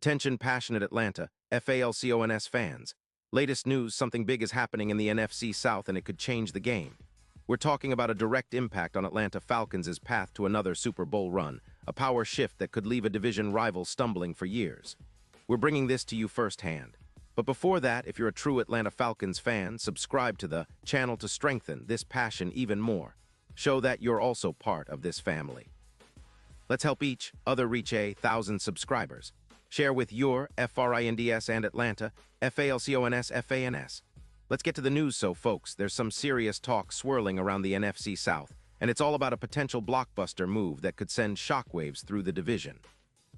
Attention passionate Atlanta, Falcons fans. Latest news, something big is happening in the NFC South and it could change the game. We're talking about a direct impact on Atlanta Falcons' path to another Super Bowl run, a power shift that could leave a division rival stumbling for years. We're bringing this to you firsthand. But before that, if you're a true Atlanta Falcons fan, subscribe to the channel to strengthen this passion even more. Show that you're also part of this family. Let's help each other reach 1,000 subscribers. Share with your FRINDS and Atlanta, FALCONS, FANS. Let's get to the news folks, there's some serious talk swirling around the NFC South, and it's all about a potential blockbuster move that could send shockwaves through the division.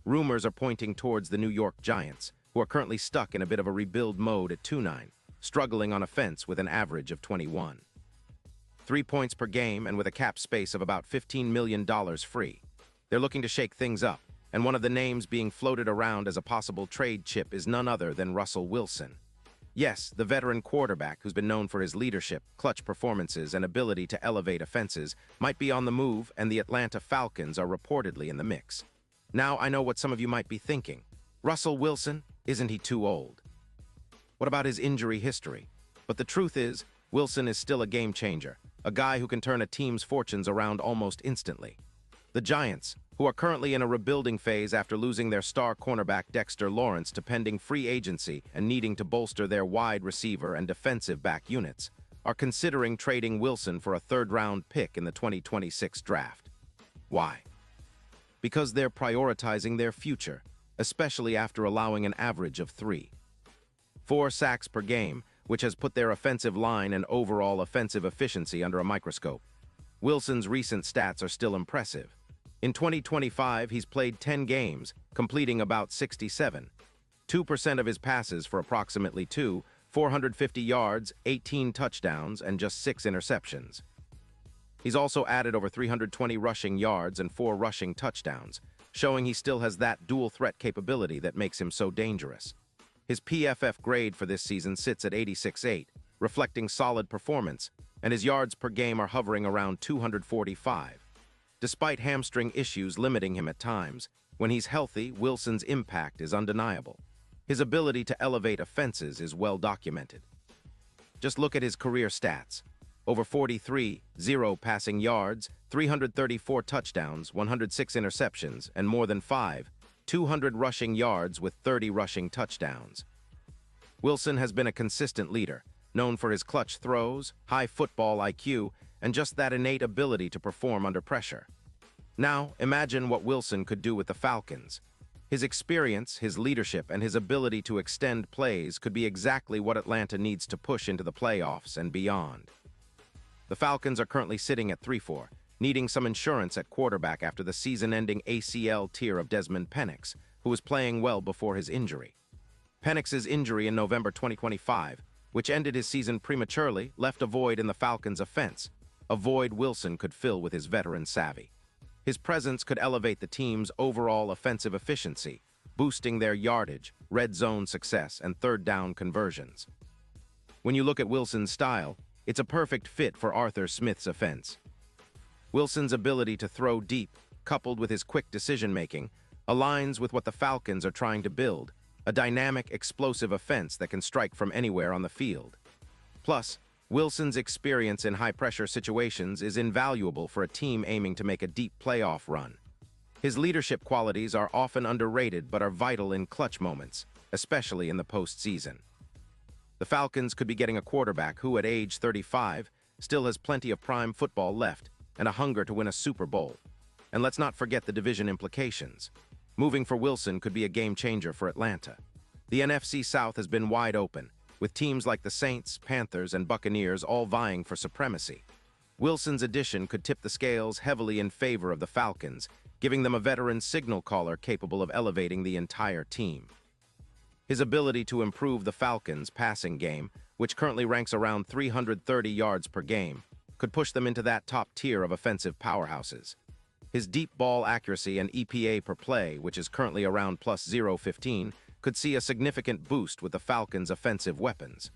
Rumors are pointing towards the New York Giants, who are currently stuck in a bit of a rebuild mode at 2-9, struggling on offense with an average of 21. 3 points per game and with a cap space of about $15 million free. They're looking to shake things up, and one of the names being floated around as a possible trade chip is none other than Russell Wilson. Yes, the veteran quarterback who's been known for his leadership, clutch performances, and ability to elevate offenses might be on the move, and the Atlanta Falcons are reportedly in the mix. Now, I know what some of you might be thinking. Russell Wilson, isn't he too old? What about his injury history? But the truth is, Wilson is still a game changer, a guy who can turn a team's fortunes around almost instantly. The Giants, who are currently in a rebuilding phase after losing their star cornerback Dexter Lawrence to pending free agency and needing to bolster their wide receiver and defensive back units, are considering trading Wilson for a third-round pick in the 2026 draft. Why? Because they're prioritizing their future, especially after allowing an average of 4 sacks per game, which has put their offensive line and overall offensive efficiency under a microscope. Wilson's recent stats are still impressive. In 2025, he's played 10 games, completing about 67. 2% of his passes for approximately 450 yards, 18 touchdowns, and just 6 interceptions. He's also added over 320 rushing yards and 4 rushing touchdowns, showing he still has that dual-threat capability that makes him so dangerous. His PFF grade for this season sits at 86.8, reflecting solid performance, and his yards per game are hovering around 245. Despite hamstring issues limiting him at times, when he's healthy, Wilson's impact is undeniable. His ability to elevate offenses is well documented. Just look at his career stats. Over 43,000 passing yards, 334 touchdowns, 106 interceptions, and more than 200 rushing yards with 30 rushing touchdowns. Wilson has been a consistent leader, known for his clutch throws, high football IQ, and just that innate ability to perform under pressure. Now, imagine what Wilson could do with the Falcons. His experience, his leadership, and his ability to extend plays could be exactly what Atlanta needs to push into the playoffs and beyond. The Falcons are currently sitting at 3-4, needing some insurance at quarterback after the season-ending ACL tear of Desmond Penix, who was playing well before his injury. Penix's injury in November 2025, which ended his season prematurely, left a void in the Falcons' offense, a void Wilson could fill with his veteran savvy. His presence could elevate the team's overall offensive efficiency, boosting their yardage, red zone success, and third down conversions. When you look at Wilson's style, it's a perfect fit for Arthur Smith's offense. Wilson's ability to throw deep, coupled with his quick decision-making, aligns with what the Falcons are trying to build, a dynamic, explosive offense that can strike from anywhere on the field. Plus, Wilson's experience in high-pressure situations is invaluable for a team aiming to make a deep playoff run. His leadership qualities are often underrated but are vital in clutch moments, especially in the postseason. The Falcons could be getting a quarterback who, at age 35, still has plenty of prime football left and a hunger to win a Super Bowl. And let's not forget the division implications. Moving for Wilson could be a game-changer for Atlanta. The NFC South has been wide open, with teams like the Saints, Panthers, and Buccaneers all vying for supremacy. Wilson's addition could tip the scales heavily in favor of the Falcons, giving them a veteran signal caller capable of elevating the entire team. His ability to improve the Falcons' passing game, which currently ranks around 330 yards per game, could push them into that top tier of offensive powerhouses. His deep ball accuracy and EPA per play, which is currently around plus 0.15, could see a significant boost with the Falcons' offensive weapons.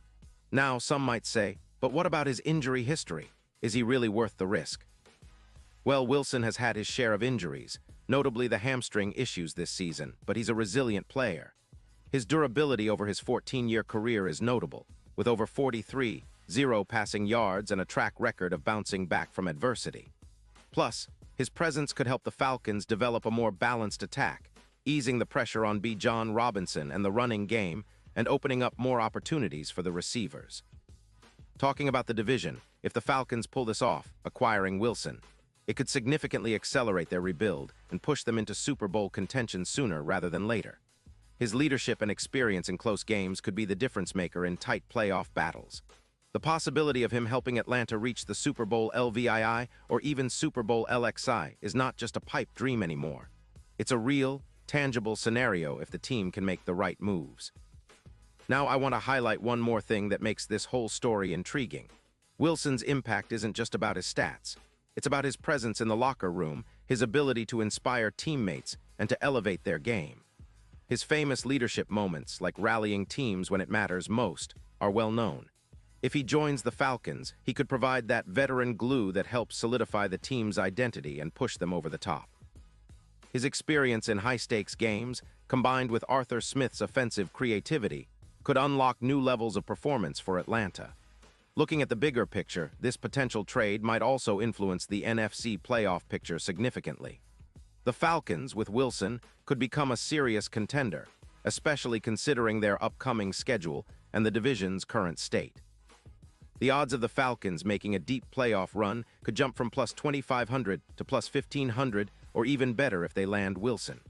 Now, some might say, but what about his injury history? Is he really worth the risk? Well, Wilson has had his share of injuries, notably the hamstring issues this season, but he's a resilient player. His durability over his 14-year career is notable, with over 43,000 passing yards and a track record of bouncing back from adversity. Plus, his presence could help the Falcons develop a more balanced attack, easing the pressure on Bijan Robinson and the running game and opening up more opportunities for the receivers. Talking about the division, if the Falcons pull this off, acquiring Wilson, it could significantly accelerate their rebuild and push them into Super Bowl contention sooner rather than later. His leadership and experience in close games could be the difference-maker in tight playoff battles. The possibility of him helping Atlanta reach the Super Bowl LVII or even Super Bowl LXI is not just a pipe dream anymore. It's a real, tangible scenario if the team can make the right moves. Now I want to highlight one more thing that makes this whole story intriguing. Wilson's impact isn't just about his stats. It's about his presence in the locker room, his ability to inspire teammates and to elevate their game. His famous leadership moments, like rallying teams when it matters most, are well known. If he joins the Falcons, he could provide that veteran glue that helps solidify the team's identity and push them over the top. His experience in high-stakes games, combined with Arthur Smith's offensive creativity, could unlock new levels of performance for Atlanta. Looking at the bigger picture, this potential trade might also influence the NFC playoff picture significantly. The Falcons, with Wilson, could become a serious contender, especially considering their upcoming schedule and the division's current state. The odds of the Falcons making a deep playoff run could jump from plus 2,500 to plus 1,500, or even better if they land Wilson.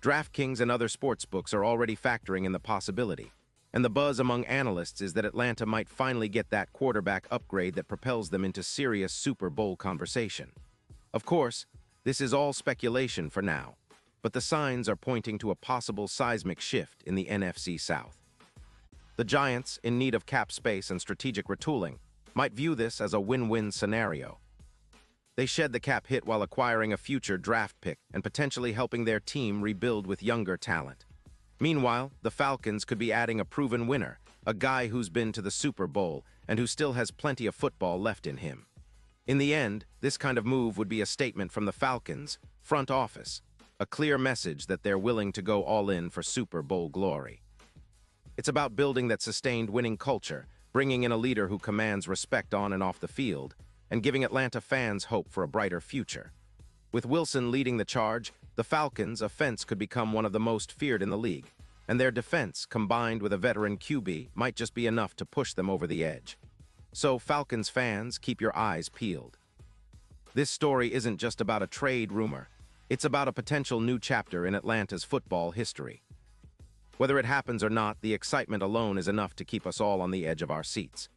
DraftKings and other sportsbooks are already factoring in the possibility, and the buzz among analysts is that Atlanta might finally get that quarterback upgrade that propels them into serious Super Bowl conversation. Of course, this is all speculation for now, but the signs are pointing to a possible seismic shift in the NFC South. The Giants, in need of cap space and strategic retooling, might view this as a win-win scenario. They shed the cap hit while acquiring a future draft pick and potentially helping their team rebuild with younger talent. Meanwhile, the Falcons could be adding a proven winner, a guy who's been to the Super Bowl and who still has plenty of football left in him. In the end, this kind of move would be a statement from the Falcons' front office, a clear message that they're willing to go all in for Super Bowl glory. It's about building that sustained winning culture, bringing in a leader who commands respect on and off the field, and giving Atlanta fans hope for a brighter future. With Wilson leading the charge, the Falcons' offense could become one of the most feared in the league, and their defense, combined with a veteran QB, might just be enough to push them over the edge. So, Falcons fans, keep your eyes peeled. This story isn't just about a trade rumor. It's about a potential new chapter in Atlanta's football history. Whether it happens or not, the excitement alone is enough to keep us all on the edge of our seats.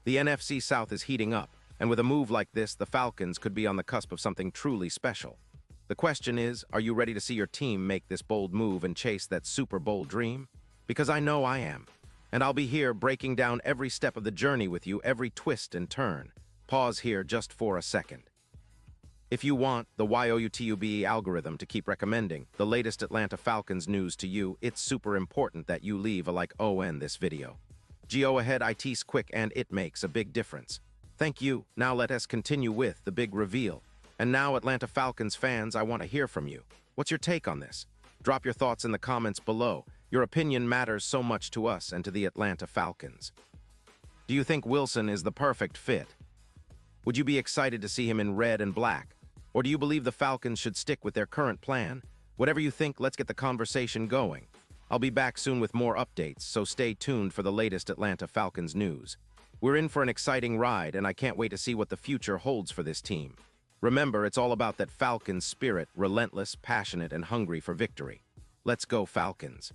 The NFC South is heating up, and with a move like this, the Falcons could be on the cusp of something truly special. The question is, are you ready to see your team make this bold move and chase that Super Bowl dream? Because I know I am. And I'll be here breaking down every step of the journey with you, every twist and turn. Pause here just for a second. If you want the YOUTUBE algorithm to keep recommending the latest Atlanta Falcons news to you, it's super important that you leave a like on this video. Go ahead, it's quick and it makes a big difference. Thank you. Now let us continue with the big reveal. And now, Atlanta Falcons fans, I want to hear from you. What's your take on this? Drop your thoughts in the comments below. Your opinion matters so much to us and to the Atlanta Falcons. Do you think Wilson is the perfect fit? Would you be excited to see him in red and black? Or do you believe the Falcons should stick with their current plan? Whatever you think, let's get the conversation going. I'll be back soon with more updates, so stay tuned for the latest Atlanta Falcons news. We're in for an exciting ride, and I can't wait to see what the future holds for this team. Remember, it's all about that Falcons spirit, relentless, passionate, and hungry for victory. Let's go, Falcons.